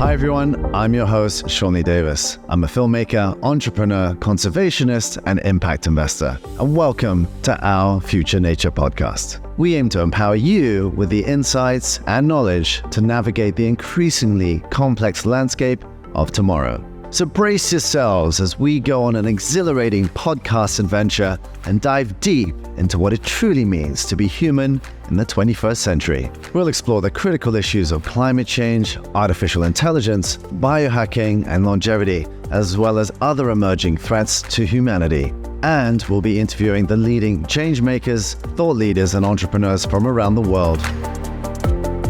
Hi everyone, I'm your host, Lee-Davies. I'm a filmmaker, entrepreneur, conservationist, and impact investor. And welcome to our Future Nature podcast. We aim to empower you with the insights and knowledge to navigate the increasingly complex landscape of tomorrow. So brace yourselves as we go on an exhilarating podcast adventure and dive deep into what it truly means to be human in the 21st century. We'll explore the critical issues of climate change, artificial intelligence, biohacking, and longevity, as well as other emerging threats to humanity. And we'll be interviewing the leading change makers, thought leaders, and entrepreneurs from around the world.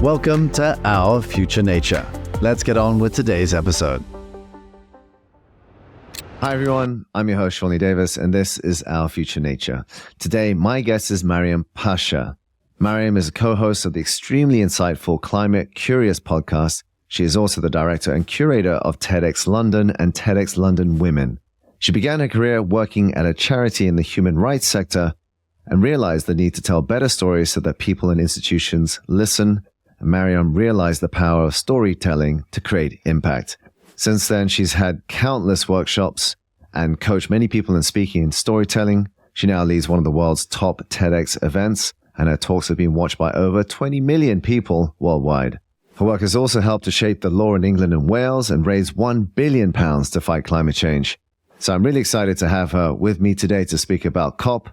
Welcome to Our Future Nature. Let's get on with today's episode. Hi everyone, I'm your host, Lee-Davies, and this is Our Future Nature. Today, my guest is Maryam Pasha. Maryam is a co-host of the extremely insightful Climate Curious podcast. She is also the director and curator of TEDxLondon and TEDxLondon Women. She began her career working at a charity in the human rights sector and realized the need to tell better stories so that people and institutions listen. And Maryam realized the power of storytelling to create impact. Since then, she's had countless workshops and coached many people in speaking and storytelling. She now leads one of the world's top TEDx events, and her talks have been watched by over 20 million people worldwide. Her work has also helped to shape the law in England and Wales and raise £1 billion to fight climate change. So I'm really excited to have her with me today to speak about COP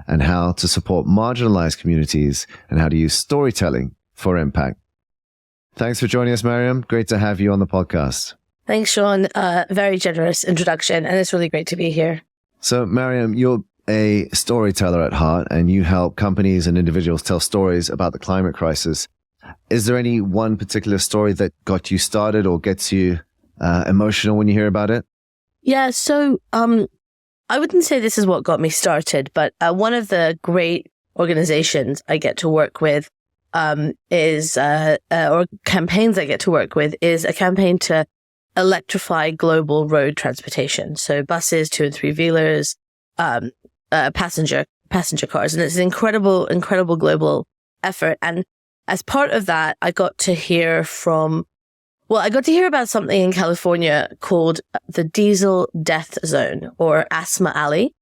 and how to support marginalized communities and how to use storytelling for impact. Thanks for joining us, Maryam. Great to have you on the podcast. Thanks, Sean. Very generous introduction, and it's really great to be here. So, Maryam, you're a storyteller at heart, and you help companies and individuals tell stories about the climate crisis. Is there any one particular story that got you started or gets you emotional when you hear about it? Yeah, so I wouldn't say this is what got me started, but one of the great organizations I get to work with or campaigns I get to work with is a campaign to electrify global road transportation. So buses, 2- and 3-wheelers, passenger cars. And it's an incredible global effort. And as part of that, I got to hear about something in California called the Diesel Death Zone, or Asthma Alley,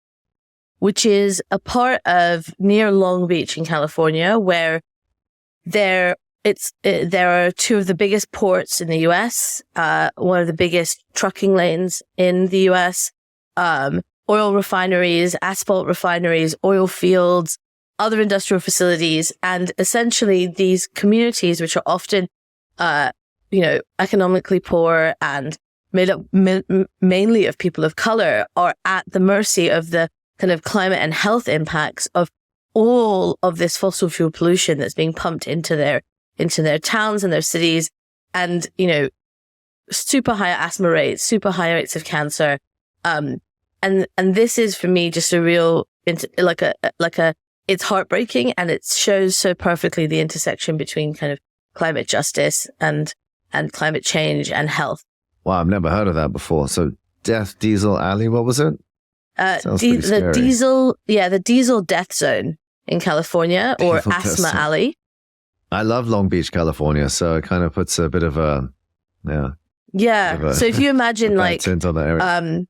which is a part of near Long Beach in California, where there are two of the biggest ports in the US, one of the biggest trucking lanes in the US, oil refineries, asphalt refineries, oil fields, other industrial facilities. And essentially these communities, which are often, economically poor and made up mainly of people of color, are at the mercy of the kind of climate and health impacts of all of this fossil fuel pollution that's being pumped into their towns and their cities, and, super high asthma rates, super high rates of cancer. And this is for me just a real, it's heartbreaking, and it shows so perfectly the intersection between kind of climate justice and climate change and health. Wow, I've never heard of that before. So Diesel Alley, what was it? The Diesel Death Zone in California, or Asthma Alley. I love Long Beach, California, so it kind of puts a bit of a, So if you imagine tint on that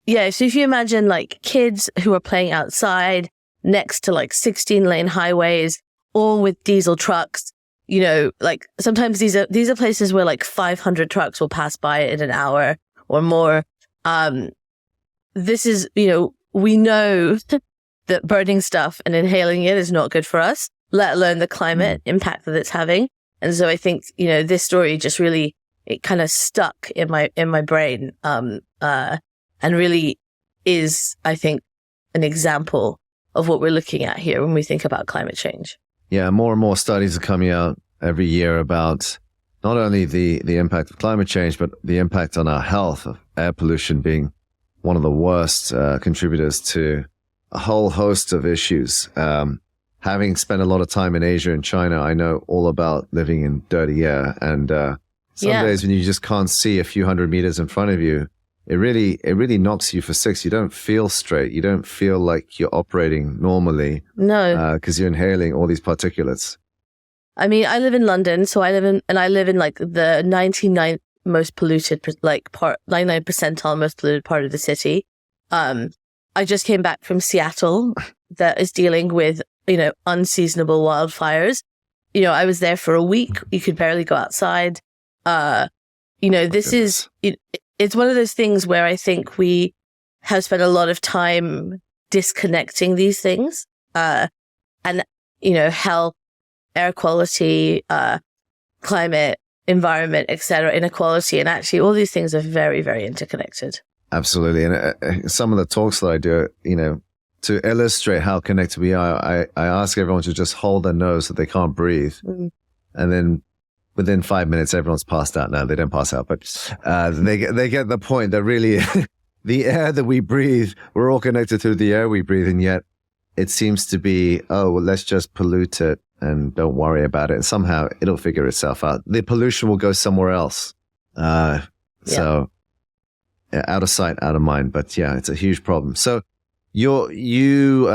area. So if you imagine kids who are playing outside next to 16-lane highways, all with diesel trucks, sometimes these are places where 500 trucks will pass by in an hour or more. This is, we know that burning stuff and inhaling it is not good for us, let alone the climate impact that it's having. And so I think, this story just really, it kind of stuck in my brain, and really is, I think, an example of what we're looking at here when we think about climate change. Yeah, more and more studies are coming out every year about not only the impact of climate change, but the impact on our health, of air pollution being one of the worst contributors to a whole host of issues. Having spent a lot of time in Asia and China, I know all about living in dirty air. And some days when you just can't see a few hundred meters in front of you, it really knocks you for six. You don't feel straight. You don't feel like you're operating normally. No. Because you're inhaling all these particulates. I mean, I live in London, so I live in like the 99th most polluted, like 99th percentile most polluted part of the city. I just came back from Seattle that is dealing with, unseasonable wildfires. I was there for a week. You could barely go outside. This is, it's one of those things where I think we have spent a lot of time disconnecting these things. And health, air quality, climate, environment, etc., inequality. And actually all these things are very, very interconnected. Absolutely. And some of the talks that I do, to illustrate how connected we are, I ask everyone to just hold their nose so they can't breathe. Mm-hmm. And then within 5 minutes, everyone's passed out. Now they don't pass out, but they get the point that really the air that we breathe, we're all connected through the air we breathe. And yet it seems to be, let's just pollute it and don't worry about it. And somehow it'll figure itself out. The pollution will go somewhere else. So out of sight, out of mind. But yeah, it's a huge problem. So you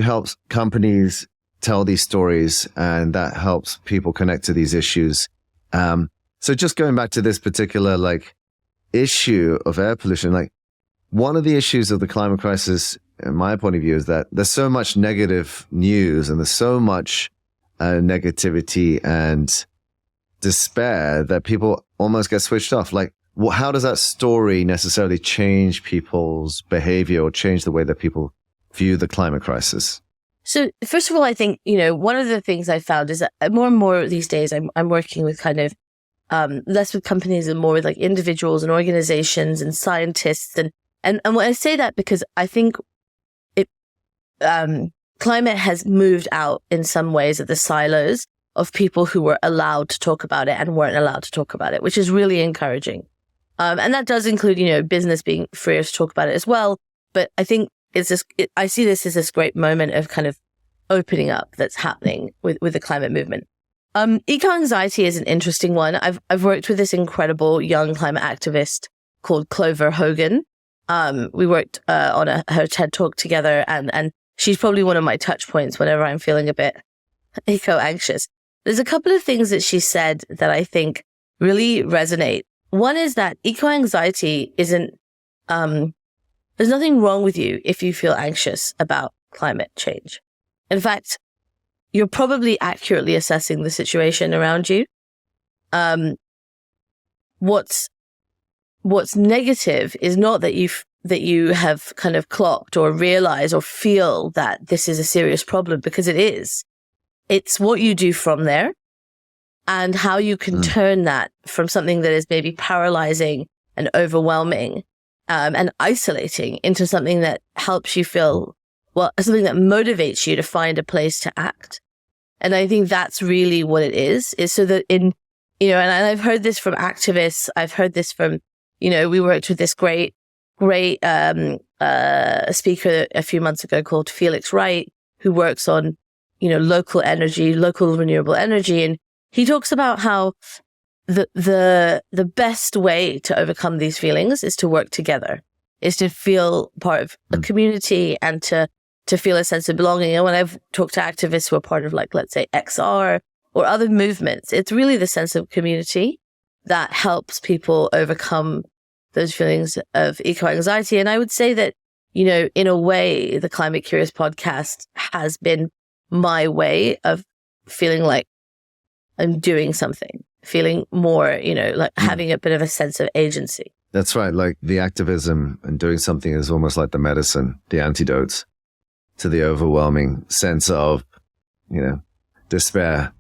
help companies tell these stories, and that helps people connect to these issues. So just going back to this particular issue of air pollution, one of the issues of the climate crisis, in my point of view, is that there's so much negative news and there's so much negativity and despair that people almost get switched off. How does that story necessarily change people's behavior or change the way that people view the climate crisis? So first of all, I think, one of the things I found is that more and more these days, I'm working with kind of less with companies and more with individuals and organizations and scientists. And when I say that, because I think climate has moved out in some ways of the silos of people who were allowed to talk about it and weren't allowed to talk about it, which is really encouraging. And that does include, business being freer to talk about it as well. But I think I see this as this great moment of kind of opening up that's happening with the climate movement. Eco-anxiety is an interesting one. I've worked with this incredible young climate activist called Clover Hogan. We worked on her TED talk together, and she's probably one of my touch points whenever I'm feeling a bit eco-anxious. There's a couple of things that she said that I think really resonate. One is that eco-anxiety isn't, there's nothing wrong with you if you feel anxious about climate change. In fact, you're probably accurately assessing the situation around you. What's negative is not that you have kind of clocked or realize or feel that this is a serious problem, because it is. It's what you do from there and how you can turn that from something that is maybe paralyzing and overwhelming and isolating into something that helps you feel, something that motivates you to find a place to act. And I think that's really what it is so that and I've heard this from activists. I've heard this from, we worked with this great speaker a few months ago called Felix Wright, who works on, local renewable energy. And he talks about how the best way to overcome these feelings is to work together, is to feel part of a community and to feel a sense of belonging. And when I've talked to activists who are part of let's say XR or other movements, it's really the sense of community that helps people overcome those feelings of eco-anxiety. And I would say that, in a way, the Climate Curious podcast has been my way of feeling like I'm doing something, feeling more, having a bit of a sense of agency. That's right. The activism and doing something is almost like the medicine, the antidote to the overwhelming sense of, despair.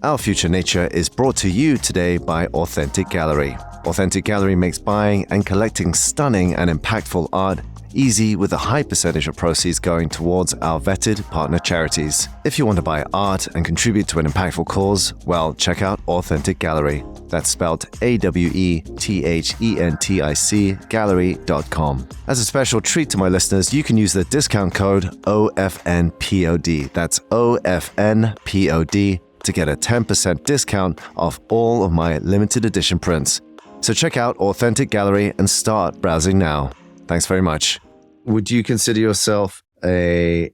Our Future Nature is brought to you today by Authentic Gallery. Authentic Gallery makes buying and collecting stunning and impactful art easy, with a high percentage of proceeds going towards our vetted partner charities. If you want to buy art and contribute to an impactful cause, well, check out Authentic Gallery. That's spelled AWETHENTIC gallery.com. As a special treat to my listeners, you can use the discount code OFNPOD. That's OFNPOD to get a 10% discount off all of my limited edition prints. So check out Authentic Gallery and start browsing now. Thanks very much. Would you consider yourself a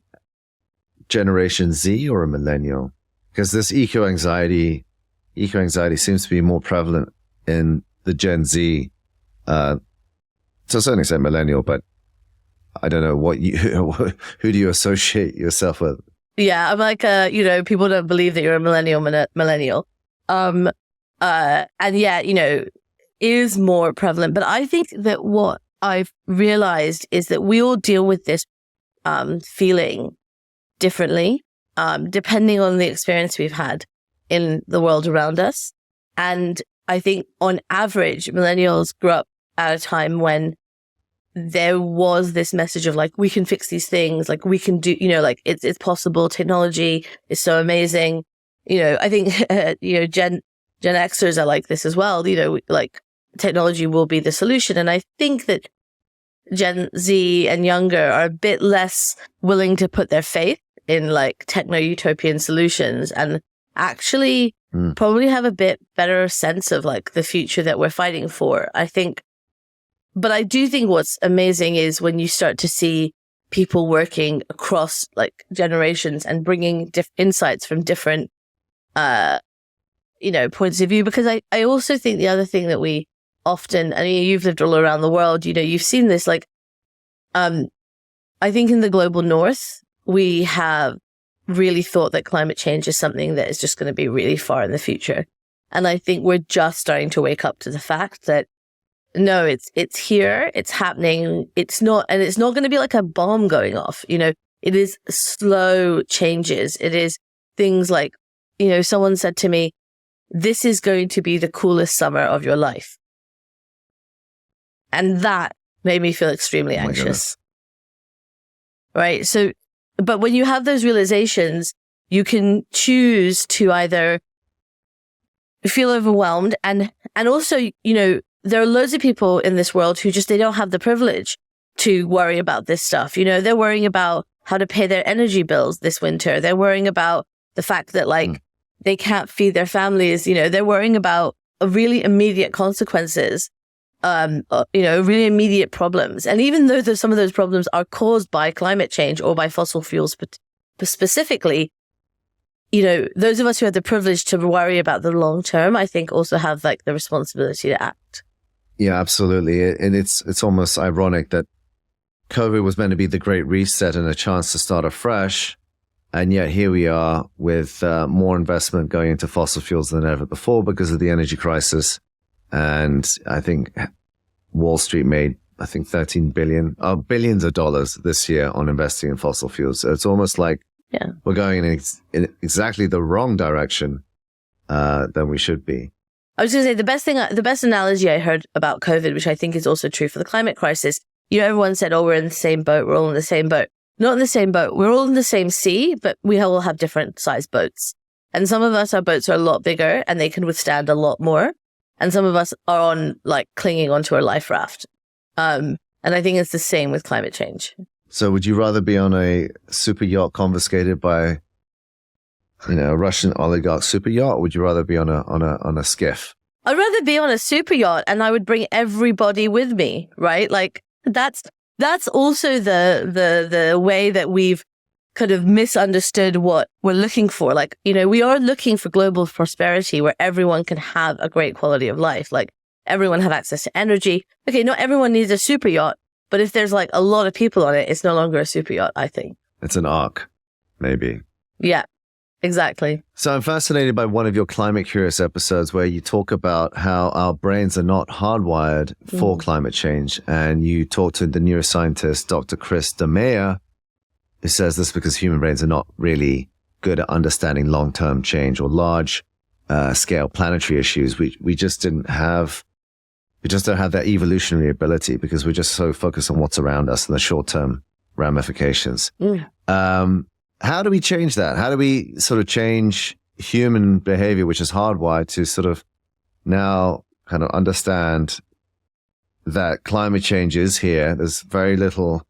Generation Z or a millennial? Because this eco-anxiety seems to be more prevalent in the Gen Z, to a certain extent millennial, but I don't know what you, who do you associate yourself with? Yeah, I'm like, people don't believe that you're a millennial. And yeah, is more prevalent. But I think that what I've realized is that we all deal with this feeling differently, depending on the experience we've had in the world around us. And I think on average, millennials grew up at a time when there was this message of like, we can fix these things, like we can do, it's possible. Technology is so amazing. I think, Gen Xers are like this as well. Like technology will be the solution. And I think that Gen Z and younger are a bit less willing to put their faith in like techno-utopian solutions and actually probably have a bit better sense of like the future that we're fighting for, I think. But I do think what's amazing is when you start to see people working across like generations and bringing insights from different, points of view. Because I also think the other thing that we often, you've lived all around the world, you've seen this, like, I think in the global north, we have really thought that climate change is something that is just going to be really far in the future. And I think we're just starting to wake up to the fact that no, it's here, it's happening, it's not going to be like a bomb going off. It is slow changes. It is things like, someone said to me, this is going to be the coolest summer of your life. And that made me feel extremely anxious. Right? So, but when you have those realizations, you can choose to either feel overwhelmed and also, there are loads of people in this world who they don't have the privilege to worry about this stuff. They're worrying about how to pay their energy bills this winter. They're worrying about the fact that they can't feed their families. They're worrying about really immediate consequences, really immediate problems. And even though some of those problems are caused by climate change or by fossil fuels specifically, those of us who have the privilege to worry about the long term, I think also have like the responsibility to act. Yeah, absolutely. And it's almost ironic that COVID was meant to be the great reset and a chance to start afresh. And yet here we are with more investment going into fossil fuels than ever before because of the energy crisis. And I think Wall Street made, 13 billion, billions of dollars this year on investing in fossil fuels. So it's almost like we're going in exactly the wrong direction than we should be. I was going to say the best analogy I heard about COVID, which I think is also true for the climate crisis. Everyone said, "Oh, we're in the same boat. We're all in the same boat." Not in the same boat. We're all in the same sea, but we all have different sized boats. And some of us, our boats are a lot bigger and they can withstand a lot more. And some of us are clinging onto a life raft. And I think it's the same with climate change. So would you rather be on a super yacht confiscated by, a Russian oligarch super yacht, or would you rather be on a skiff? I'd rather be on a super yacht and I would bring everybody with me, right? Like that's also the way that we've kind of misunderstood what we're looking for. Like, we are looking for global prosperity where everyone can have a great quality of life. Like everyone have access to energy. Okay, not everyone needs a super yacht, but if there's like a lot of people on it, it's no longer a super yacht, I think. It's an ark, maybe. Yeah, exactly. So I'm fascinated by one of your Climate Curious episodes where you talk about how our brains are not hardwired for climate change. And you talk to the neuroscientist, Dr. Chris DeMeyer, who says this because human brains are not really good at understanding long-term change or large scale planetary issues. We just don't have that evolutionary ability because we're just so focused on what's around us and the short-term ramifications. How do we change that? How do we sort of change human behavior, which is hardwired, to sort of now kind of understand that climate change is here? There's very little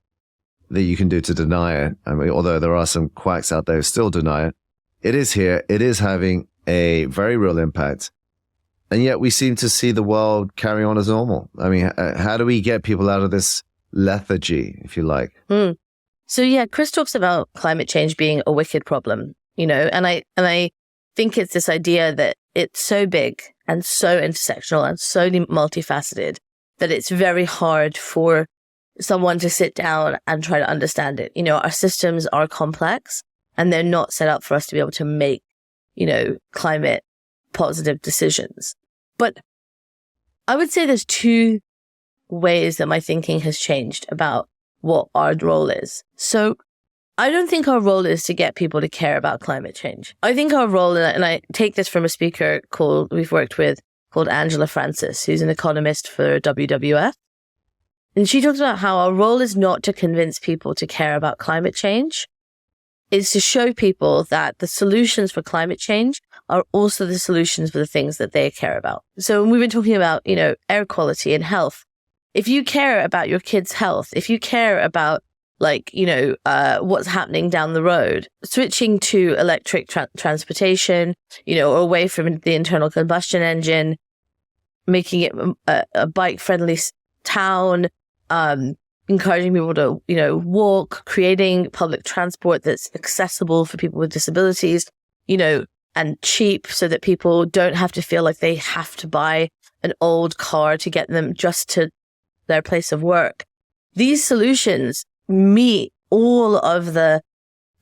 that you can do to deny it. I mean, although there are some quacks out there who still deny it. It is here. It is having a very real impact. And yet we seem to see the world carry on as normal. I mean, how do we get people out of this lethargy, if you like? So yeah, Chris talks about climate change being a wicked problem, and I think it's this idea that it's so big and so intersectional and so multifaceted that it's very hard for someone to sit down and try to understand it. Our systems are complex and they're not set up for us to be able to make, climate positive decisions. But I would say there's two ways that my thinking has changed about what our role is. So I don't think our role is to get people to care about climate change. I think our role, and I take this from a speaker we've worked with called Angela Francis, who's an economist for WWF. And she talks about how our role is not to convince people to care about climate change. It's to show people that the solutions for climate change are also the solutions for the things that they care about. So when we've been talking about, air quality and health, if you care about your kids' health, if you care about what's happening down the road, switching to electric transportation, or away from the internal combustion engine, making it a bike-friendly town, encouraging people to, walk, creating public transport that's accessible for people with disabilities, and cheap so that people don't have to feel like they have to buy an old car to get them just to their place of work. These solutions meet all of the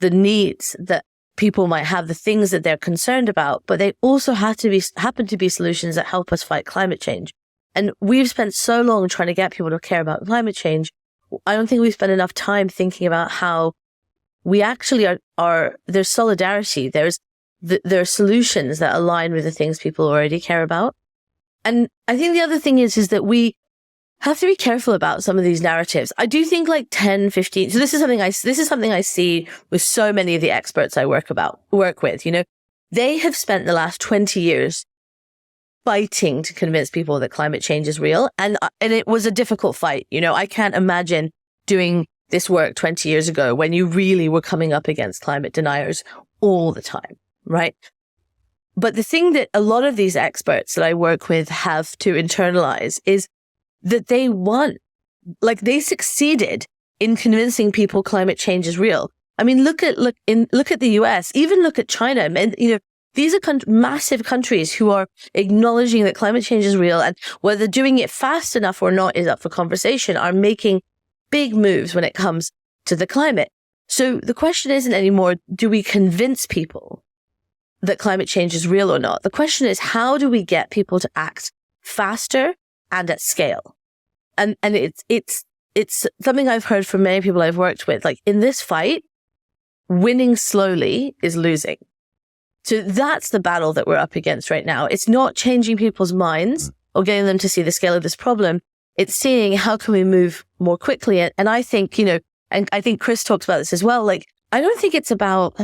needs that people might have, the things that they're concerned about, but they also happen to be solutions that help us fight climate change. And we've spent so long trying to get people to care about climate change. I don't think we've spent enough time thinking about how we actually there's solidarity. There are solutions that align with the things people already care about. And I think the other thing is that we have to be careful about some of these narratives. I do think 10, 15. So this is something I see with so many of the experts I work with. They have spent the last 20 years fighting to convince people that climate change is real. And it was a difficult fight. I can't imagine doing this work 20 years ago when you really were coming up against climate deniers all the time, right? But the thing that a lot of these experts that I work with have to internalize is that they won. They succeeded in convincing people climate change is real. I mean, look at the US, even look at China. And, these are massive countries who are acknowledging that climate change is real, and whether doing it fast enough or not is up for conversation, are making big moves when it comes to the climate. So the question isn't anymore, do we convince people that climate change is real or not? The question is, how do we get people to act faster and at scale? And it's something I've heard from many people I've worked with. In this fight, winning slowly is losing. So that's the battle that we're up against right now. It's not changing people's minds or getting them to see the scale of this problem. It's seeing how can we move more quickly. And I think, and I think Chris talks about this as well. I don't think it's about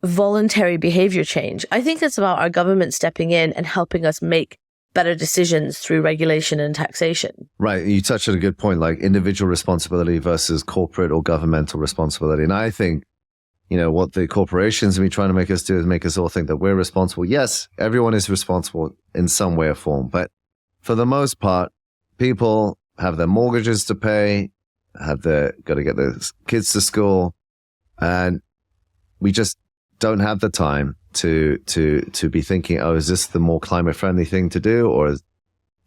voluntary behavior change. I think it's about our government stepping in and helping us make better decisions through regulation and taxation. Right. You touched on a good point, individual responsibility versus corporate or governmental responsibility. And I think, what the corporations are trying to make us do is make us all think that we're responsible. Yes, everyone is responsible in some way or form. But for the most part, people have their mortgages to pay, got to get their kids to school. And we just don't have the time to be thinking, is this the more climate friendly thing to do, or is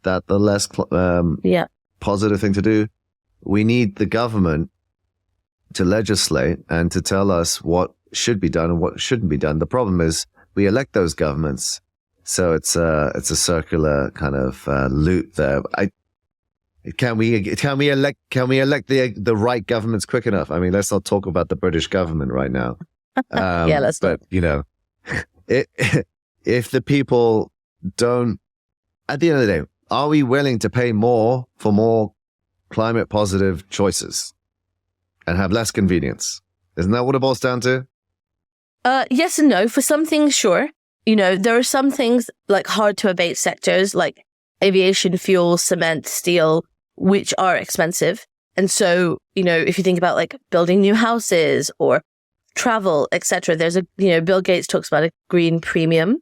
that the less positive thing to do? We need the government to legislate and to tell us what should be done and what shouldn't be done. The problem is we elect those governments, so it's a circular kind of loop there. Can we elect the right governments quick enough? I mean, let's not talk about the British government right now. Let's not. If the people don't, at the end of the day, are we willing to pay more for more climate positive choices and have less convenience? Isn't that what it boils down to? Yes and no. For some things, sure. There are some things like hard to abate sectors like aviation fuel, cement, steel, which are expensive. And so, if you think about building new houses or travel, etc., there's Bill Gates talks about a green premium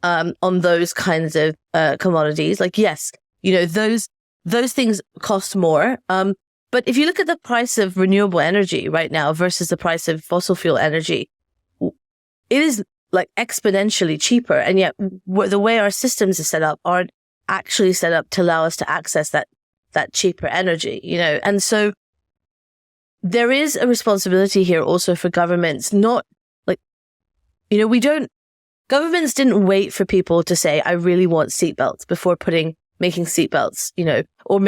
on those kinds of commodities. Yes, those things cost more. But if you look at the price of renewable energy right now versus the price of fossil fuel energy, it is like exponentially cheaper. And yet the way our systems are set up aren't actually set up to allow us to access that cheaper energy, And so there is a responsibility here also for governments, not like, governments didn't wait for people to say, I really want seatbelts before making seatbelts, or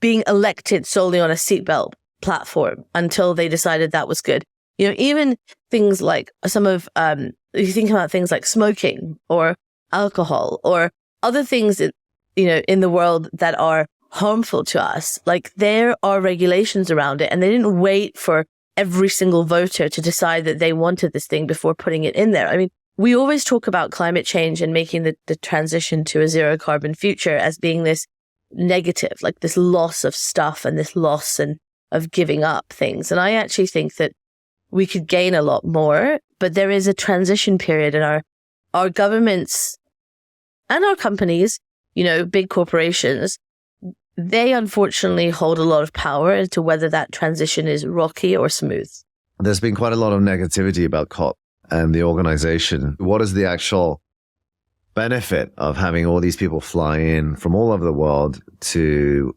being elected solely on a seatbelt platform until they decided that was good. Even things like you think about things like smoking or alcohol or other things that, in the world that are harmful to us, like there are regulations around it, and they didn't wait for every single voter to decide that they wanted this thing before putting it in there. I mean, we always talk about climate change and making the transition to a zero carbon future as being this negative, like this loss of stuff and this loss of giving up things. And I actually think that we could gain a lot more, but there is a transition period, and our governments and our companies, big corporations, they unfortunately hold a lot of power as to whether that transition is rocky or smooth. There's been quite a lot of negativity about COP and the organization. What is the actual benefit of having all these people fly in from all over the world to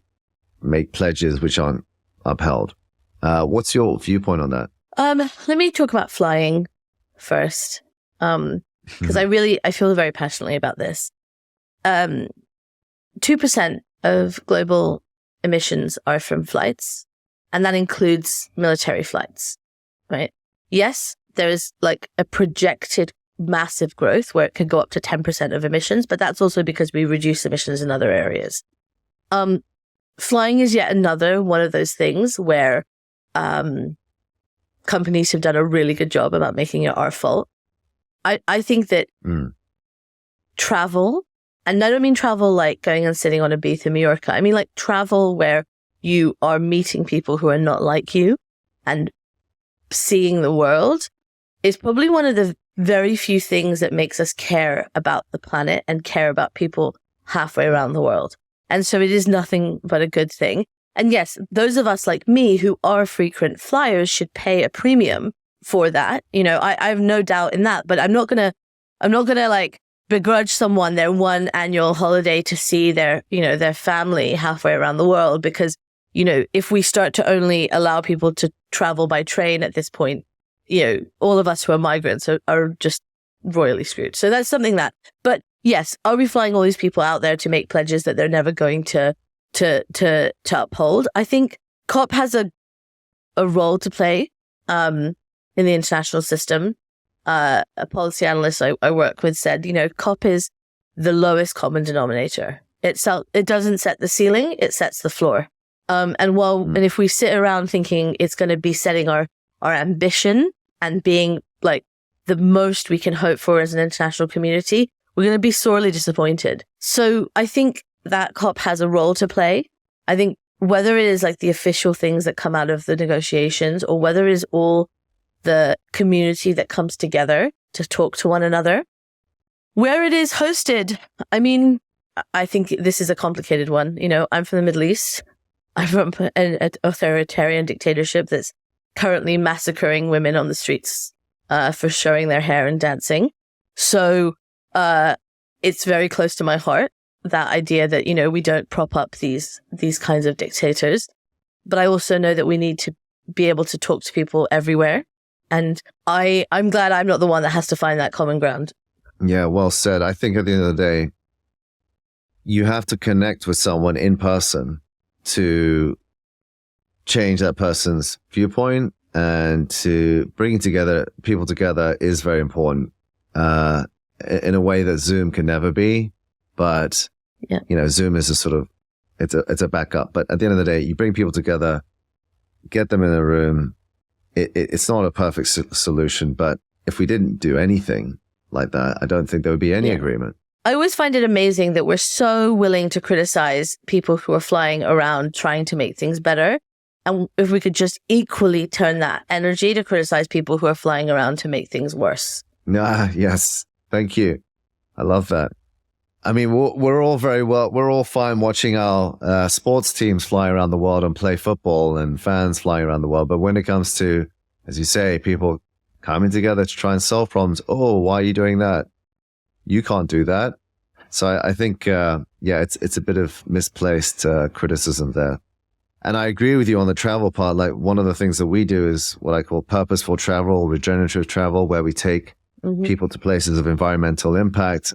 make pledges which aren't upheld? What's your viewpoint on that? Let me talk about flying first, because I feel very passionately about this. 2% of global emissions are from flights, and that includes military flights, right? Yes, there is like a projected massive growth where it could go up to 10% of emissions, but that's also because we reduce emissions in other areas. Flying is yet another one of those things where companies have done a really good job about making it our fault. I think that travel, and I don't mean travel like going and sitting on a beach in Mallorca. I mean like travel where you are meeting people who are not like you and seeing the world is probably one of the very few things that makes us care about the planet and care about people halfway around the world. And so it is nothing but a good thing. And yes, those of us like me who are frequent flyers should pay a premium for that. I have no doubt in that, but I'm not gonna like begrudge someone their one annual holiday to see their family halfway around the world, because, if we start to only allow people to travel by train at this point, all of us who are migrants are just royally screwed. So that's something but yes, are we flying all these people out there to make pledges that they're never going to uphold? I think COP has a role to play, in the international system. A policy analyst I work with said, COP is the lowest common denominator. It doesn't set the ceiling, it sets the floor. And if we sit around thinking it's going to be setting our ambition and being like the most we can hope for as an international community, we're going to be sorely disappointed. So I think that COP has a role to play. I think whether it is like the official things that come out of the negotiations or whether it is all the community that comes together to talk to one another, where it is hosted, I mean, I think this is a complicated one. I'm from the Middle East. I'm from an authoritarian dictatorship that's currently massacring women on the streets for showing their hair and dancing. So it's very close to my heart, that idea that, we don't prop up these kinds of dictators. But I also know that we need to be able to talk to people everywhere. And I'm glad I'm not the one that has to find that common ground. Yeah, well said. I think at the end of the day, you have to connect with someone in person to change that person's viewpoint, and to bring people together is very important in a way that Zoom can never be. But, Zoom is a sort of, it's a backup. But at the end of the day, you bring people together, get them in a room. It's not a perfect solution, but if we didn't do anything like that, I don't think there would be any agreement. I always find it amazing that we're so willing to criticize people who are flying around trying to make things better. And if we could just equally turn that energy to criticize people who are flying around to make things worse. Yes. Thank you. I love that. I mean, we're all fine watching our sports teams fly around the world and play football, and fans flying around the world. But when it comes to, as you say, people coming together to try and solve problems. Oh, why are you doing that? You can't do that. So I think, it's a bit of misplaced criticism there. And I agree with you on the travel part. Like, one of the things that we do is what I call purposeful travel, regenerative travel, where we take people to places of environmental impact,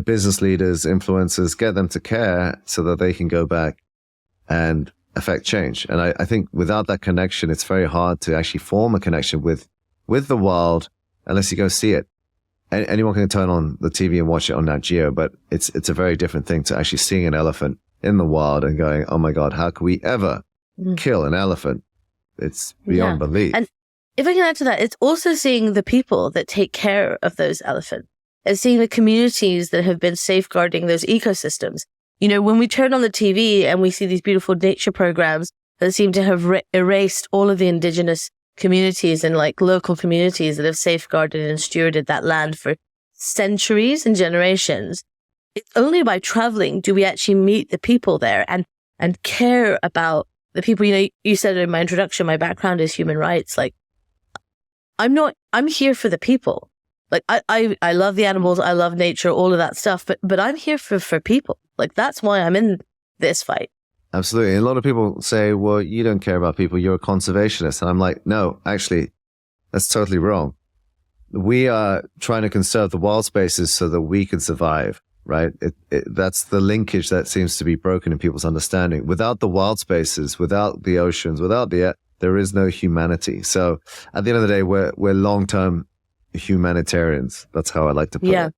business leaders, influencers, get them to care so that they can go back and affect change. And I think without that connection, it's very hard to actually form a connection with the wild unless you go see it. Anyone can turn on the TV and watch it on Nat Geo, but it's a very different thing to actually seeing an elephant in the wild and going, oh my God, how could we ever kill an elephant? It's beyond belief. And if I can add to that, it's also seeing the people that take care of those elephants and seeing the communities that have been safeguarding those ecosystems. You know, when we turn on the TV and we see these beautiful nature programs that seem to have erased all of the indigenous communities and like local communities that have safeguarded and stewarded that land for centuries and generations, it's only by traveling do we actually meet the people there and care about the people. You know, you said in my introduction, my background is human rights. Like, I'm here for the people. Like, I love the animals, I love nature, all of that stuff, but I'm here for people. Like, that's why I'm in this fight. Absolutely. And a lot of people say, well, you don't care about people, you're a conservationist. And I'm like, no, actually, that's totally wrong. We are trying to conserve the wild spaces so that we can survive, right? That's the linkage that seems to be broken in people's understanding. Without the wild spaces, without the oceans, without the air, there is no humanity. So at the end of the day, we're long-term humanitarians. That's how I like to put it.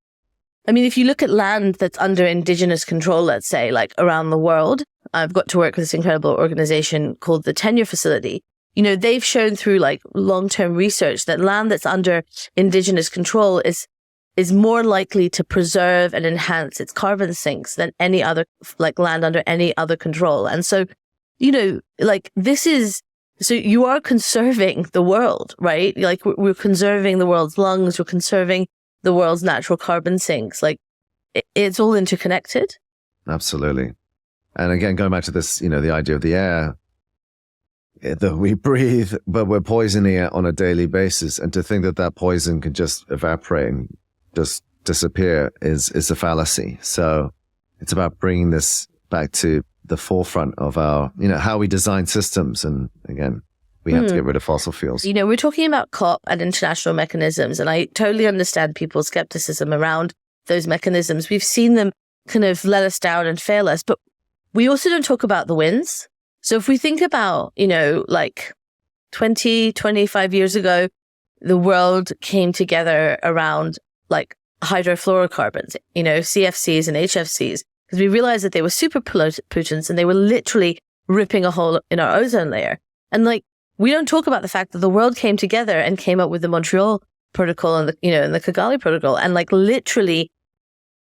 I mean, if you look at land that's under indigenous control, let's say, like around the world, I've got to work with this incredible organization called the Tenure Facility. You know, they've shown through like long-term research that land that's under indigenous control is more likely to preserve and enhance its carbon sinks than any other, like land under any other control. And so, you know, like so you are conserving the world, right? Like we're conserving the world's lungs, we're conserving the world's natural carbon sinks. Like it's all interconnected. Absolutely. And again, going back to this, you know, the idea of the air that we breathe, but we're poisoning it on a daily basis. And to think that that poison can just evaporate and just disappear is a fallacy. So it's about bringing this back to the forefront of our, you know, how we design systems. And again, we have to get rid of fossil fuels. You know, we're talking about COP and international mechanisms, and I totally understand people's skepticism around those mechanisms. We've seen them kind of let us down and fail us, but we also don't talk about the wins. So if we think about, you know, like 20, 25 years ago, the world came together around like hydrofluorocarbons, you know, CFCs and HFCs, because we realized that they were super pollutants and they were literally ripping a hole in our ozone layer. And like, we don't talk about the fact that the world came together and came up with the Montreal Protocol and and the Kigali Protocol. And like literally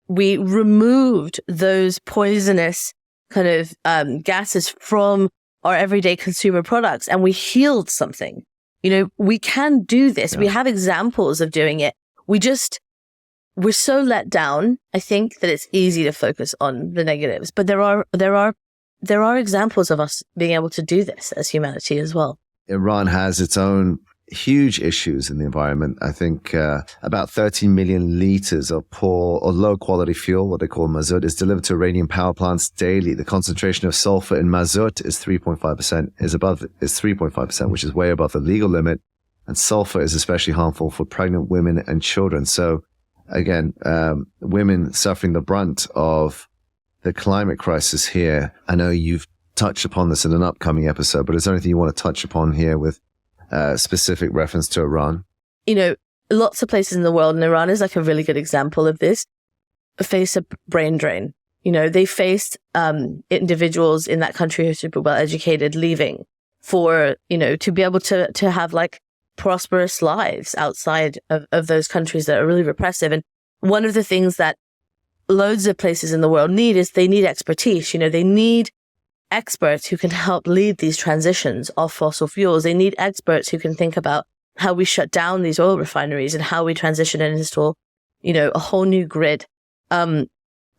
we removed those poisonous kind of gases from our everyday consumer products and we healed something. You know, we can do this. Yeah. We have examples of doing it. We're so let down, I think, that it's easy to focus on the negatives. But there are examples of us being able to do this as humanity as well. Iran has its own huge issues in the environment. I think about 13 million liters of poor or low quality fuel, what they call mazout, is delivered to Iranian power plants daily. The concentration of sulfur in mazout is 3.5%, is 3.5%, which is way above the legal limit. And sulfur is especially harmful for pregnant women and children. So again, women suffering the brunt of the climate crisis here. I know you've touched upon this in an upcoming episode, but is there anything you want to touch upon here with specific reference to Iran? You know, lots of places in the world, and Iran is like a really good example of this, face a brain drain. You know, they faced individuals in that country who are super well educated leaving for, you know, to be able to have like prosperous lives outside of those countries that are really repressive. And one of the things that loads of places in the world need is they need expertise. You know, they need experts who can help lead these transitions off fossil fuels. They need experts who can think about how we shut down these oil refineries and how we transition and install, you know, a whole new grid. One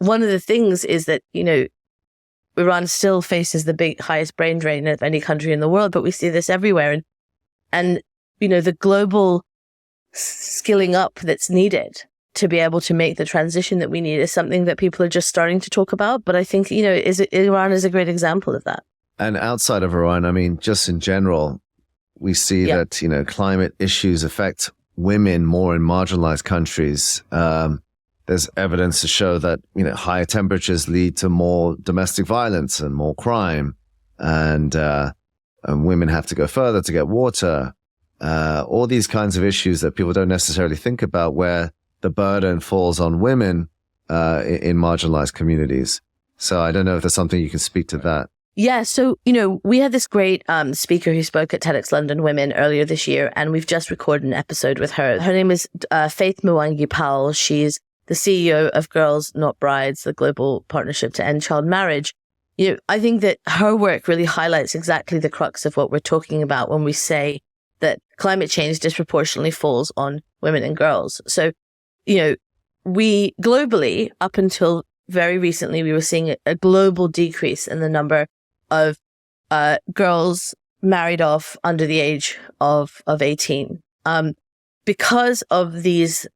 of the things is that, you know, Iran still faces the highest brain drain of any country in the world, but we see this everywhere. And, you know, the global skilling up that's needed to be able to make the transition that we need is something that people are just starting to talk about. But I think, Iran is a great example of that. And outside of Iran, I mean, just in general, we see that, climate issues affect women more in marginalized countries. There's evidence to show that, higher temperatures lead to more domestic violence and more crime. And women have to go further to get water. All these kinds of issues that people don't necessarily think about, where the burden falls on women in marginalized communities. So I don't know if there's something you can speak to that. Yeah. So, we had this great speaker who spoke at TEDxLondon Women earlier this year, and we've just recorded an episode with her. Her name is Faith Mwangi-Powell. She's the CEO of Girls Not Brides, the global partnership to end child marriage. I think that her work really highlights exactly the crux of what we're talking about when we say that climate change disproportionately falls on women and girls. So, we globally, up until very recently, we were seeing a global decrease in the number of girls married off under the age of 18. Because of this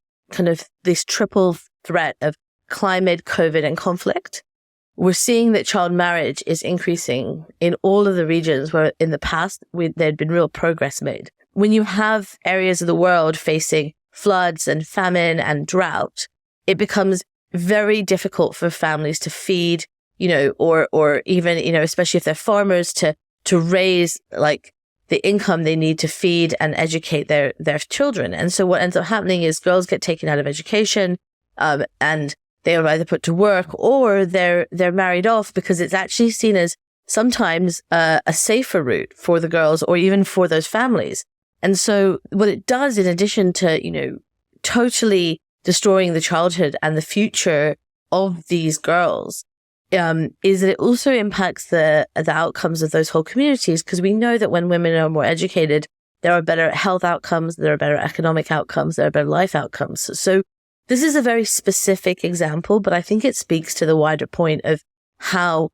triple threat of climate, COVID, and conflict, we're seeing that child marriage is increasing in all of the regions where in the past there'd been real progress made. When you have areas of the world facing floods and famine and drought, it becomes very difficult for families to feed, or even, especially if they're farmers, to raise like the income they need to feed and educate their children. And so what ends up happening is girls get taken out of education, and they are either put to work or they're married off, because it's actually seen as sometimes a safer route for the girls or even for those families. And so what it does, in addition to, totally destroying the childhood and the future of these girls, is that it also impacts the outcomes of those whole communities, because we know that when women are more educated, there are better health outcomes, there are better economic outcomes, there are better life outcomes. So this is a very specific example, but I think it speaks to the wider point of how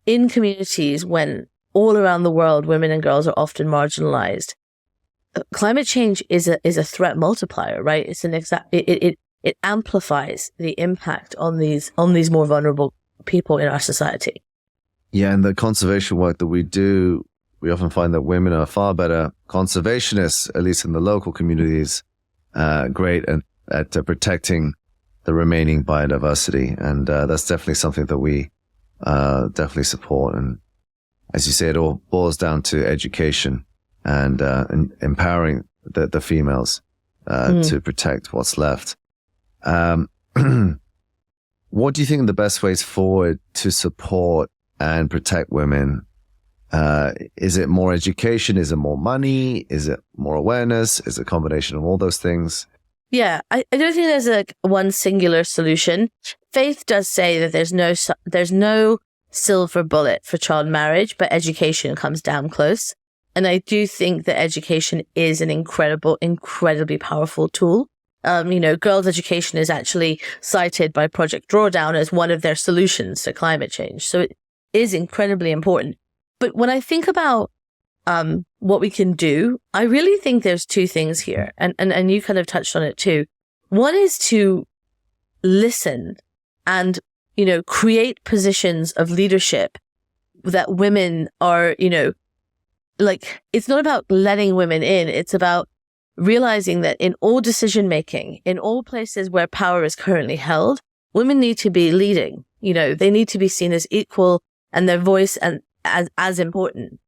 in communities when all around the world women and girls are often marginalized, climate change is a threat multiplier, right? It's it amplifies the impact on these more vulnerable people in our society. Yeah, and the conservation work that we do, we often find that women are far better conservationists, at least in the local communities, great at protecting the remaining biodiversity. And that's definitely something that we definitely support. And as you say, it all boils down to education and empowering the females to protect what's left. What do you think are the best ways forward to support and protect women? Is it more education? Is it more money? Is it more awareness? Is it a combination of all those things? Yeah, I don't think there's one singular solution. Faith does say that there's no silver bullet for child marriage, but education comes damn close. And I do think that education is an incredibly powerful tool. Girls' education is actually cited by Project Drawdown as one of their solutions to climate change. So it is incredibly important. But when I think about what we can do, I really think there's two things here. And you kind of touched on it too. One is to listen and, create positions of leadership that women are, it's not about letting women in. It's about realizing that in all decision making, in all places where power is currently held, women need to be leading. They need to be seen as equal and their voice and as important.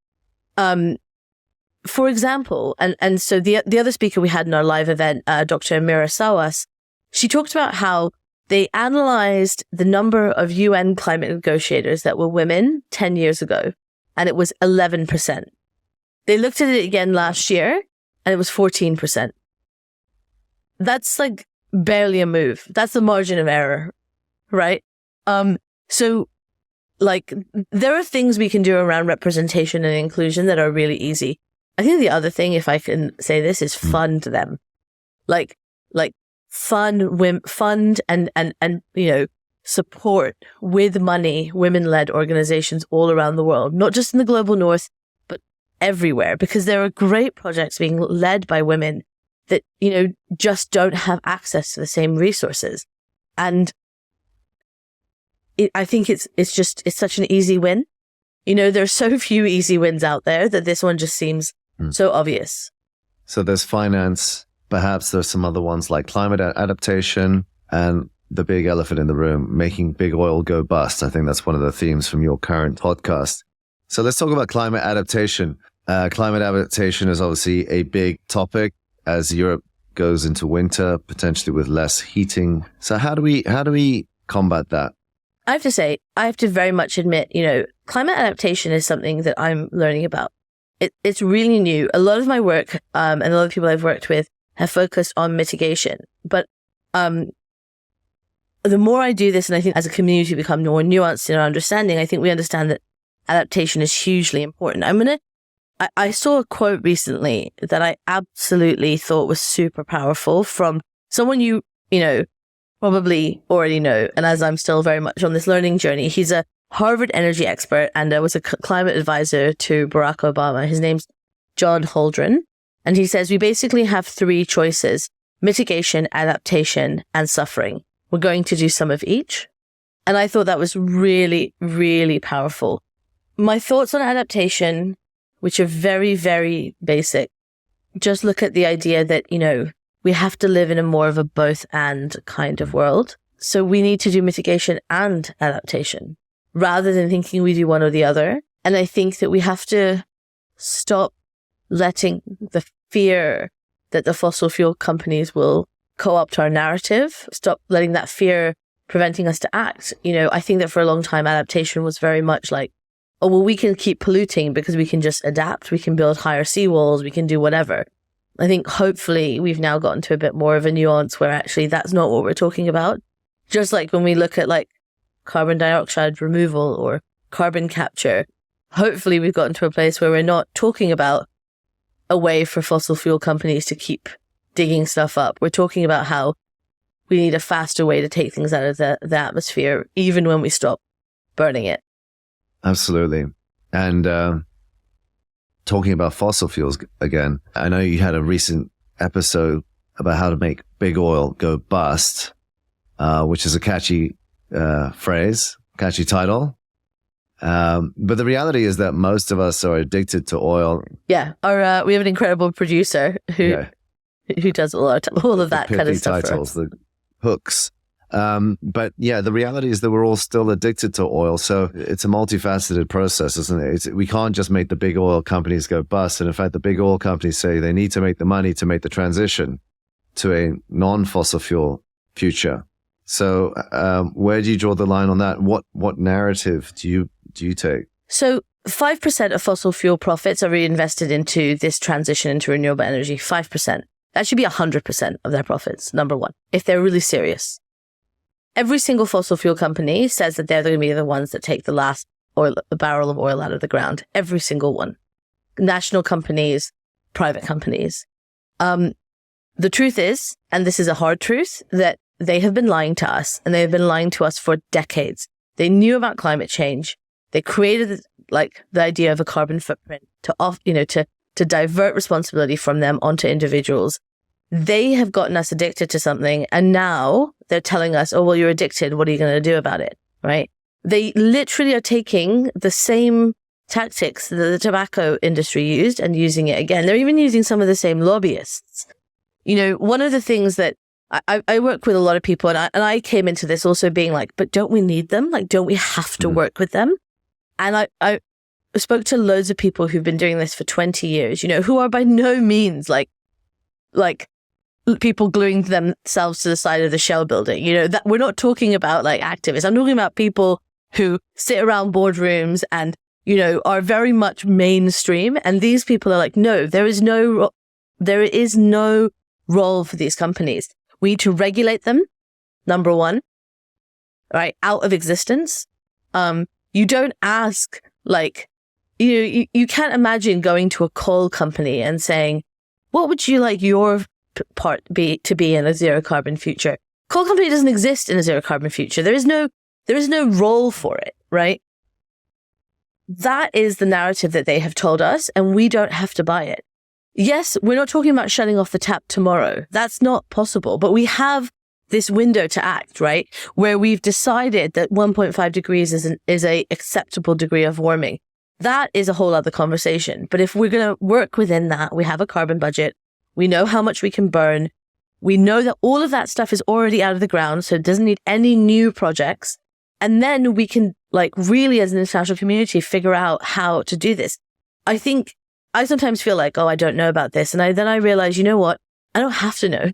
For example, and so the other speaker we had in our live event, Dr. Amira Sawas, she talked about how they analyzed the number of UN climate negotiators that were women 10 years ago, and it was 11%. They looked at it again last year, and it was 14%. That's like barely a move. That's the margin of error, right? So there are things we can do around representation and inclusion that are really easy. I think the other thing, if I can say this, is fund them. Fund and support with money women-led organizations all around the world, not just in the global north, but everywhere, because there are great projects being led by women that, just don't have access to the same resources. And I think it's such an easy win. There are so few easy wins out there that this one just seems so obvious. So there's finance, perhaps there's some other ones like climate adaptation, and the big elephant in the room, making big oil go bust. I think that's one of the themes from your current podcast. So let's talk about climate adaptation. Climate adaptation is obviously a big topic as Europe goes into winter, potentially with less heating. So how do we combat that? I have to very much admit, climate adaptation is something that I'm learning about. It's really new. A lot of my work and a lot of people I've worked with have focused on mitigation. But the more I do this, and I think as a community we become more nuanced in our understanding, I think we understand that adaptation is hugely important. I saw a quote recently that I absolutely thought was super powerful from someone you probably already know. And as I'm still very much on this learning journey, he's a Harvard energy expert and was a climate advisor to Barack Obama. His name's John Holdren. And he says, we basically have three choices: mitigation, adaptation, and suffering. We're going to do some of each. And I thought that was really, really powerful. My thoughts on adaptation, which are very, very basic, just look at the idea that, we have to live in a more of a both and kind of world. So we need to do mitigation and adaptation rather than thinking we do one or the other. And I think that we have to stop letting the fear that the fossil fuel companies will co-opt our narrative, stop letting that fear preventing us to act. I think that for a long time, adaptation was very much like, oh, well, we can keep polluting because we can just adapt. We can build higher seawalls. We can do whatever. I think hopefully we've now gotten to a bit more of a nuance where actually that's not what we're talking about. Just like when we look at like carbon dioxide removal or carbon capture, hopefully we've gotten to a place where we're not talking about a way for fossil fuel companies to keep digging stuff up. We're talking about how we need a faster way to take things out of the atmosphere, even when we stop burning it. Absolutely. And talking about fossil fuels again, I know you had a recent episode about how to make big oil go bust, which is a catchy phrase, catchy title. But the reality is that most of us are addicted to oil. Yeah. We have an incredible producer who does all of that kind of stuff. Titles, the hooks. But yeah, the reality is that we're all still addicted to oil. So it's a multifaceted process, isn't it? We can't just make the big oil companies go bust. And in fact, the big oil companies say they need to make the money to make the transition to a non-fossil fuel future. So where do you draw the line on that? What narrative do you take? So 5% of fossil fuel profits are reinvested into this transition into renewable energy. 5%. That should be 100% of their profits, number one, if they're really serious. Every single fossil fuel company says that they're going to be the ones that take the last barrel of oil out of the ground. Every single one. National companies, private companies. The truth is, and this is a hard truth, that they have been lying to us, and they have been lying to us for decades. They knew about climate change. They created the idea of a carbon footprint to divert responsibility from them onto individuals. They have gotten us addicted to something, and now they're telling us, oh, well, you're addicted. What are you going to do about it? Right? They literally are taking the same tactics that the tobacco industry used and using it again. They're even using some of the same lobbyists. One of the things that I work with a lot of people, and I came into this also being like, but don't we need them? Like, don't we have to work with them? And I spoke to loads of people who've been doing this for 20 years, who are by no means like people gluing themselves to the side of the Shell building. That we're not talking about like activists. I'm talking about people who sit around boardrooms and, are very much mainstream. And these people are like, no, there is no role for these companies. We need to regulate them. Number one, right? Out of existence. You don't ask you can't imagine going to a coal company and saying, what would you like your part to be in a zero carbon future? Coal company doesn't exist in a zero carbon future. There is no role for it, right? That is the narrative that they have told us, and we don't have to buy it. yes, we're not talking about shutting off the tap tomorrow. That's not possible. But we have this window to act, right? Where we've decided that 1.5 degrees is a acceptable degree of warming. That is a whole other conversation. But if we're going to work within that, we have a carbon budget. We know how much we can burn. We know that all of that stuff is already out of the ground, so it doesn't need any new projects. And then we can, like, really as an international community, figure out how to do this. I think I sometimes feel like, oh, I don't know about this. And then I realize, you know what? I don't have to know,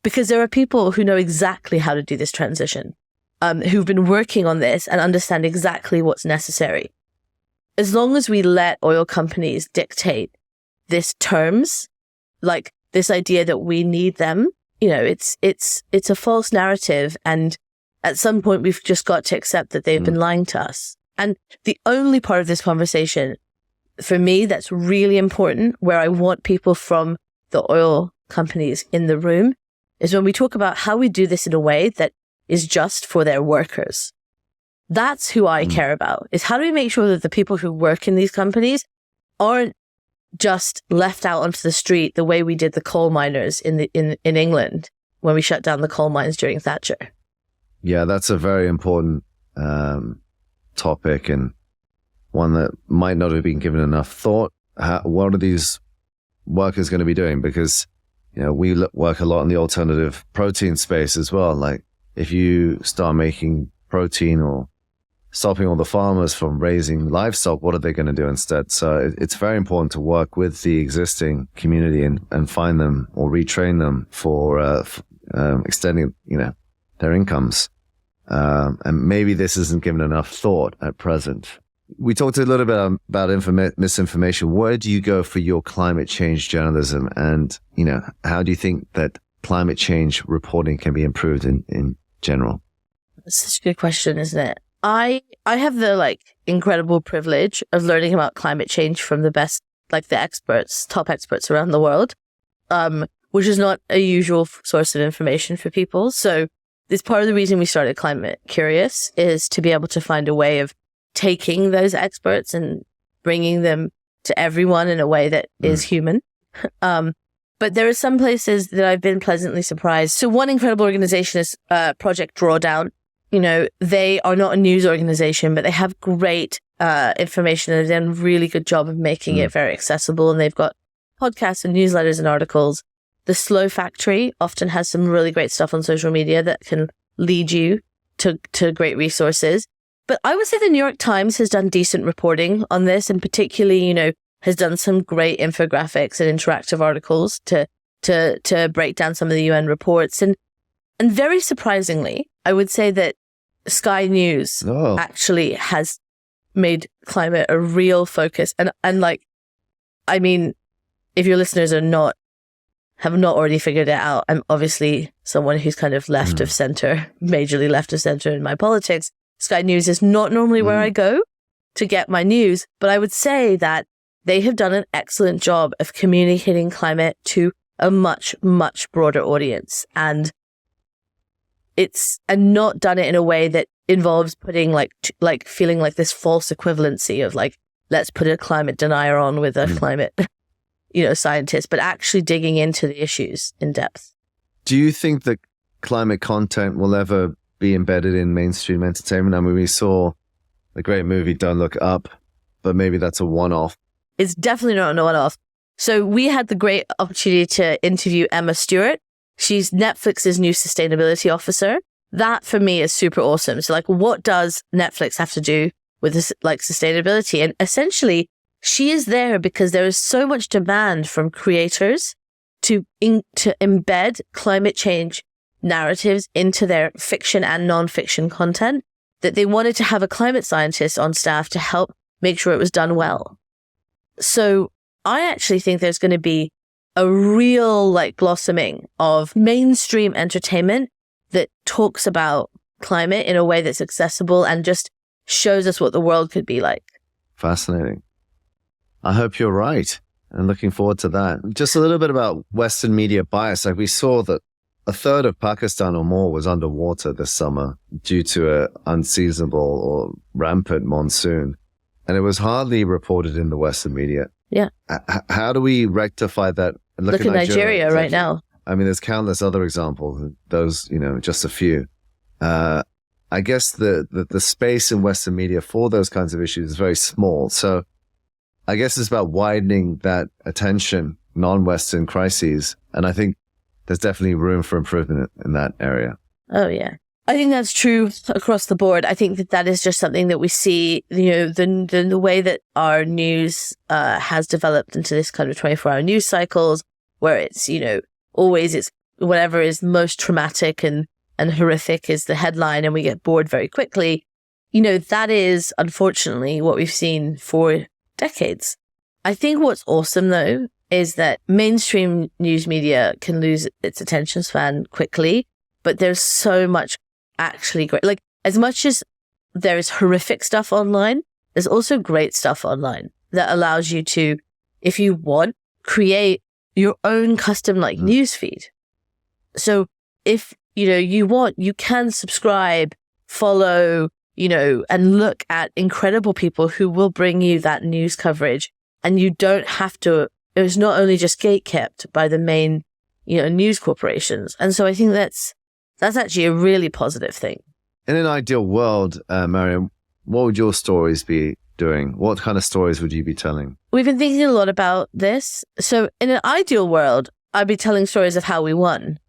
because there are people who know exactly how to do this transition, who've been working on this and understand exactly what's necessary. As long as we let oil companies dictate this terms, like this idea that we need them, you know, it's a false narrative. And at some point, we've just got to accept that they've been lying to us. And the only part of this conversation for me that's really important, where I want people from the oil companies in the room, is when we talk about how we do this in a way that is just for their workers. That's who I care about, is how do we make sure that the people who work in these companies aren't just left out onto the street the way we did the coal miners in England when we shut down the coal mines during Thatcher. Yeah, that's a very important topic, and one that might not have been given enough thought. What are these workers going to be doing? Because, you know, we work a lot in the alternative protein space as well. Like, if you start making protein or stopping all the farmers from raising livestock, what are they going to do instead? So it's very important to work with the existing community and find them or retrain them for extending, you know, their incomes. And maybe this isn't given enough thought at present. We talked a little bit about misinformation. Where do you go for your climate change journalism? And, you know, how do you think that climate change reporting can be improved in general? That's such a good question, isn't it? I have the incredible privilege of learning about climate change from the best, the experts, top experts around the world, which is not a usual source of information for people. So this part of the reason we started Climate Curious is to be able to find a way of taking those experts and bringing them to everyone in a way that is human. But there are some places that I've been pleasantly surprised. So one incredible organization is Project Drawdown. You know, they are not a news organization, but they have great information and they've done a really good job of making it very accessible. And they've got podcasts and newsletters and articles. The Slow Factory often has some really great stuff on social media that can lead you to great resources. But I would say the New York Times has done decent reporting on this, and particularly, you know, has done some great infographics and interactive articles to break down some of the UN reports. And very surprisingly, I would say that Sky News actually has made climate a real focus. And I mean, if your listeners have not already figured it out, I'm obviously someone who's kind of left of center, majorly left of center in my politics. Sky News is not normally where I go to get my news, but I would say that they have done an excellent job of communicating climate to a much, much broader audience. And not done it in a way that involves putting feeling like this false equivalency of let's put a climate denier on with a climate, scientist, but actually digging into the issues in depth. Do you think that climate content will ever be embedded in mainstream entertainment? I mean, we saw the great movie Don't Look Up, but maybe that's a one-off. It's definitely not a one-off. So we had the great opportunity to interview Emma Stewart. She's Netflix's new sustainability officer. That for me is super awesome. So what does Netflix have to do with this, sustainability? And essentially she is there because there is so much demand from creators to embed climate change narratives into their fiction and non-fiction content that they wanted to have a climate scientist on staff to help make sure it was done well. So I actually think there's going to be a real blossoming of mainstream entertainment that talks about climate in a way that's accessible and just shows us what the world could be like. Fascinating. I hope you're right. And looking forward to that. Just a little bit about Western media bias. We saw that a third of Pakistan or more was underwater this summer due to an unseasonable or rampant monsoon. And it was hardly reported in the Western media. Yeah. How do we rectify that? Look at Nigeria right now. I mean, there's countless other examples. Those, just a few. I guess the space in Western media for those kinds of issues is very small. So I guess it's about widening that attention, non-Western crises. And I think there's definitely room for improvement in that area. Oh, yeah. I think that's true across the board. I think that is just something that we see, the way that our news has developed into this kind of 24-hour news cycles, where it's, always it's whatever is most traumatic and horrific is the headline, and we get bored very quickly. That is unfortunately what we've seen for decades. I think what's awesome though is that mainstream news media can lose its attention span quickly, but there's so much actually great. Like, as much as there is horrific stuff online, there's also great stuff online that allows you to, if you want, create your own custom news feed. So if you want, you can subscribe, follow, and look at incredible people who will bring you that news coverage, and you don't have to. It's not only just gatekept by the main, news corporations. And so I think that's actually a really positive thing. In an ideal world, Maryam, what would your stories be doing? What kind of stories would you be telling? We've been thinking a lot about this. So in an ideal world, I'd be telling stories of how we won,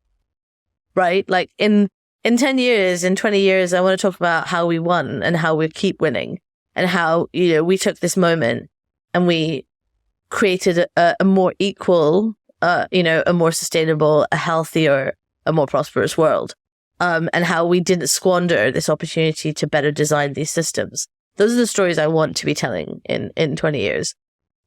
right? Like in 10 years, in 20 years, I want to talk about how we won and how we keep winning, and how, we took this moment and we created a more equal, a more sustainable, a healthier, a more prosperous world. And how we didn't squander this opportunity to better design these systems. Those are the stories I want to be telling in 20 years.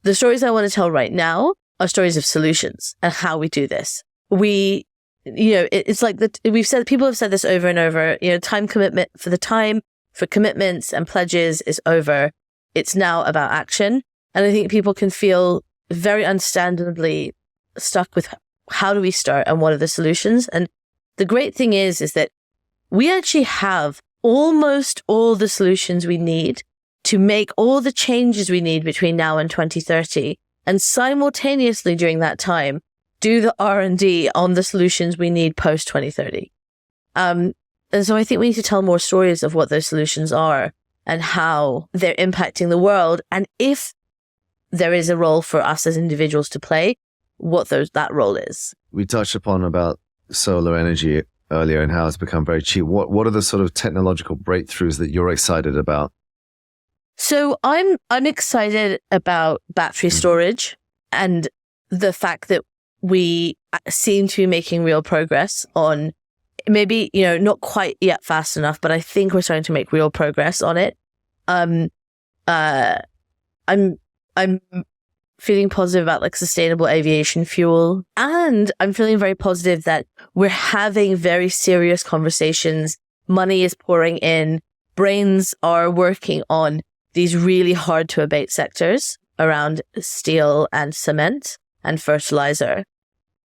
The stories I want to tell right now are stories of solutions and how we do this. It's like people have said this over and over, time commitment for commitments and pledges is over. It's now about action. And I think people can feel very understandably stuck with how do we start and what are the solutions? And the great thing is that we actually have almost all the solutions we need to make all the changes we need between now and 2030. And simultaneously during that time, do the R&D on the solutions we need post 2030. And so I think we need to tell more stories of what those solutions are and how they're impacting the world. And if there is a role for us as individuals to play, what that role is. We touched upon about solar energy earlier and how it's become very cheap. What are the sort of technological breakthroughs that you're excited about? So I'm excited about battery storage and the fact that we seem to be making real progress on, maybe, not quite yet fast enough, but I think we're starting to make real progress on it. I'm feeling positive about sustainable aviation fuel, and I'm feeling very positive that we're having very serious conversations. Money is pouring in. Brains are working on these really hard to abate sectors around steel and cement and fertilizer,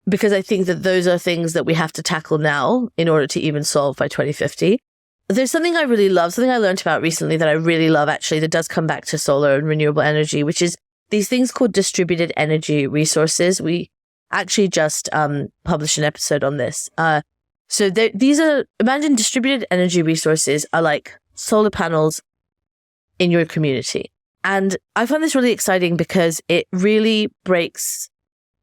because I think that those are things that we have to tackle now in order to even solve by 2050. There's something I really love, something I learned about recently that I really love actually, that does come back to solar and renewable energy, which is these things called distributed energy resources. We actually just published an episode on this. So imagine distributed energy resources are like solar panels in your community. And I find this really exciting because it really breaks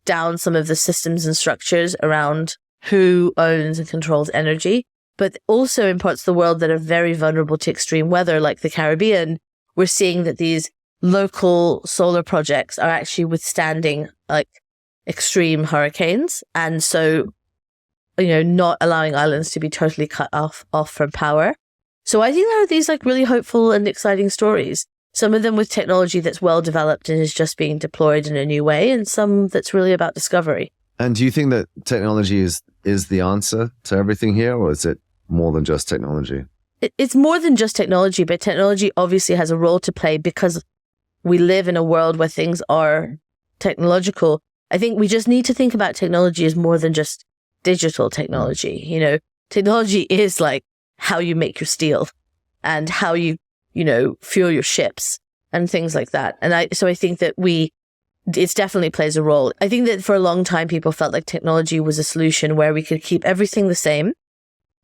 down some of the systems and structures around who owns and controls energy, but also in parts of the world that are very vulnerable to extreme weather, like the Caribbean. We're seeing that these local solar projects are actually withstanding extreme hurricanes. And so, not allowing islands to be totally cut off from power. So I think there are these really hopeful and exciting stories. Some of them with technology that's well developed and is just being deployed in a new way, and some that's really about discovery. And do you think that technology is the answer to everything here, or is it more than just technology? It's more than just technology, but technology obviously has a role to play because we live in a world where things are technological. I think we just need to think about technology as more than just digital technology. Technology is how you make your steel and how you, fuel your ships and things like that. And so I think that we it definitely plays a role. I think that for a long time, people felt like technology was a solution where we could keep everything the same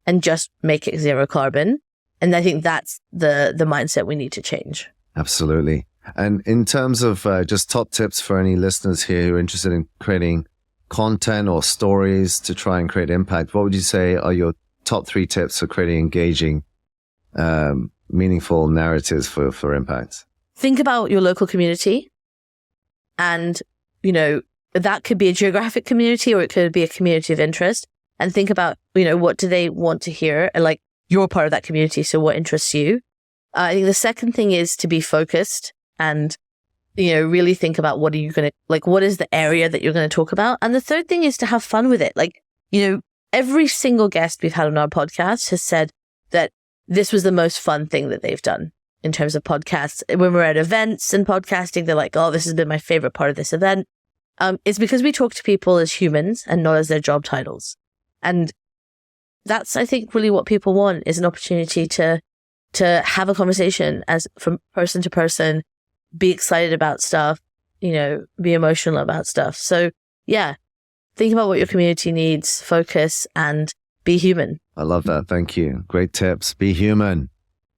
and just make it zero carbon. And I think that's the mindset we need to change. Absolutely. And in terms of just top tips for any listeners here who are interested in creating content or stories to try and create impact, what would you say are your top 3 tips for creating engaging, meaningful narratives for impact? Think about your local community. And, that could be a geographic community or it could be a community of interest. And think about, what do they want to hear? And like, you're part of that community, so what interests you? I think the second thing is to be focused and, really think about what is the area that you're going to talk about? And the third thing is to have fun with it. Like, every single guest we've had on our podcast has said that this was the most fun thing that they've done in terms of podcasts. When we're at events and podcasting, they're like, oh, this has been my favorite part of this event. It's because we talk to people as humans and not as their job titles. And that's, I think, really what people want is an opportunity to have a conversation from person to person, be excited about stuff, be emotional about stuff. So yeah, think about what your community needs, focus, and be human. I love that. Thank you. Great tips. Be human,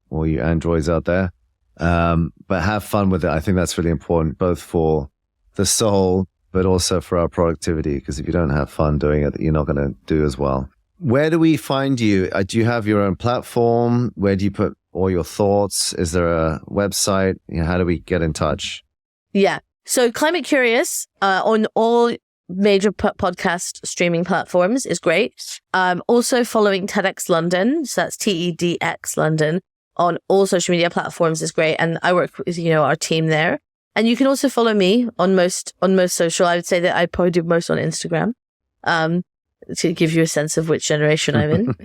all you androids out there. But have fun with it. I think that's really important, both for the soul, but also for our productivity. Because if you don't have fun doing it, you're not going to do as well. Where do we find you? Do you have your own platform? Where do you put all your thoughts? Is there a website? How do we get in touch? Yeah. So Climate Curious on all major podcast streaming platforms is great. Also following TEDxLondon, so that's TEDxLondon on all social media platforms is great. And I work with, our team there. And you can also follow me on most social. I would say that I probably do most on Instagram. To give you a sense of which generation I'm in,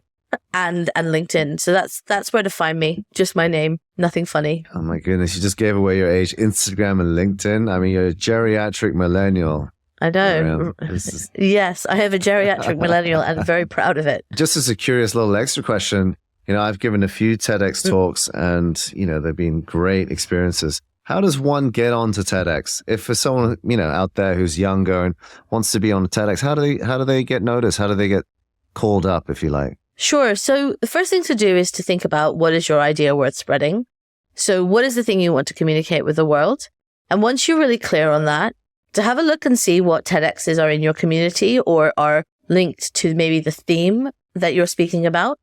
and LinkedIn. So that's where to find me. Just my name, nothing funny. Oh my goodness, you just gave away your age. Instagram and LinkedIn. I mean, you're a geriatric millennial. I know. Yes, I have a geriatric millennial and I'm very proud of it. Just as a curious little extra question, I've given a few TEDx talks and, they've been great experiences. How does one get onto TEDx? If for someone, out there who's younger and wants to be on TEDx, how do they get noticed? How do they get called up, if you like? Sure. So the first thing to do is to think about what is your idea worth spreading? So what is the thing you want to communicate with the world? And once you're really clear on that, to have a look and see what TEDx's are in your community or are linked to maybe the theme that you're speaking about.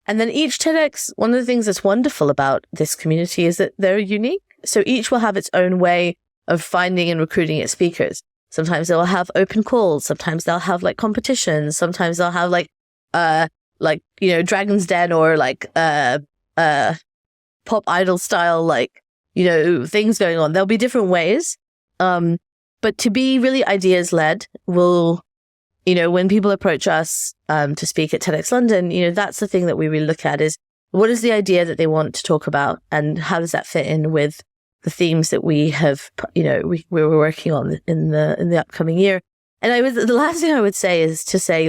And then each TEDx, one of the things that's wonderful about this community is that they're unique. So each will have its own way of finding and recruiting its speakers. Sometimes they'll have open calls. Sometimes they'll have like competitions. Sometimes they'll have Dragon's Den or pop idol style, things going on. There'll be different ways. But to be really ideas led when people approach us, to speak at TEDxLondon, that's the thing that we really look at is what is the idea that they want to talk about and how does that fit in with the themes that we have, we were working on in the upcoming year. And the last thing I would say is to say,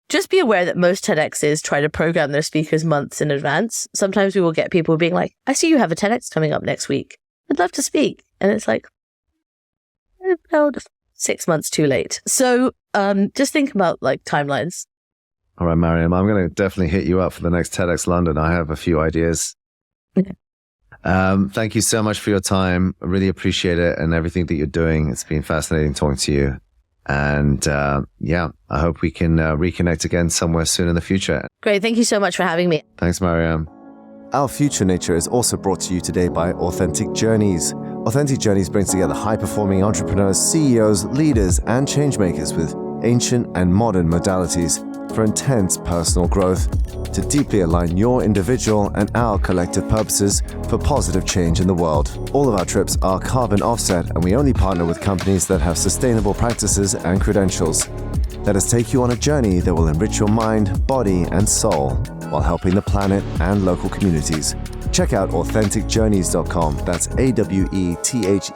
just be aware that most TEDx's try to program their speakers months in advance. Sometimes we will get people being like, I see you have a TEDx coming up next week. I'd love to speak. And it's like, about 6 months too late. So just think about timelines. All right, Maryam, I'm going to definitely hit you up for the next TEDxLondon. I have a few ideas. Thank you so much for your time. I really appreciate it and everything that you're doing. It's been fascinating talking to you. And I hope we can reconnect again somewhere soon in the future. Great. Thank you so much for having me. Thanks, Maryam. Our Future Nature is also brought to you today by Authentic Journeys. Authentic Journeys brings together high-performing entrepreneurs, CEOs, leaders, and changemakers with ancient and modern modalities for intense personal growth to deeply align your individual and our collective purposes for positive change in the world. All of our trips are carbon offset, and we only partner with companies that have sustainable practices and credentials. Let us take you on a journey that will enrich your mind, body, and soul while helping the planet and local communities. Check out authenticjourneys.com. That's AWETHENTIC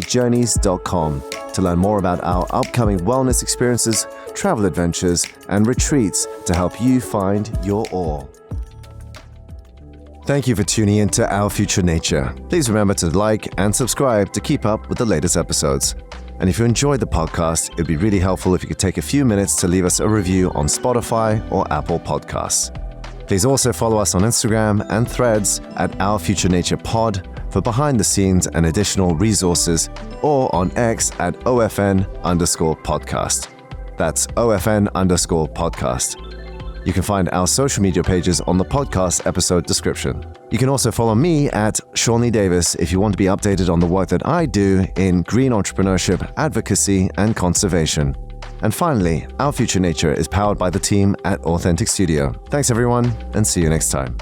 journeys.com to learn more about our upcoming wellness experiences, travel adventures, and retreats to help you find your awe. Thank you for tuning in to Our Future Nature. Please remember to like and subscribe to keep up with the latest episodes. And if you enjoyed the podcast, it'd be really helpful if you could take a few minutes to leave us a review on Spotify or Apple Podcasts. Please also follow us on Instagram and Threads at Our Future Nature Pod for behind the scenes and additional resources, or on X at OFN_podcast. That's OFN_podcast. You can find our social media pages on the podcast episode description. You can also follow me at Sean Lee-Davies if you want to be updated on the work that I do in green entrepreneurship, advocacy, and conservation. And finally, Our Future Nature is powered by the team at Authentic Studio. Thanks everyone, and see you next time.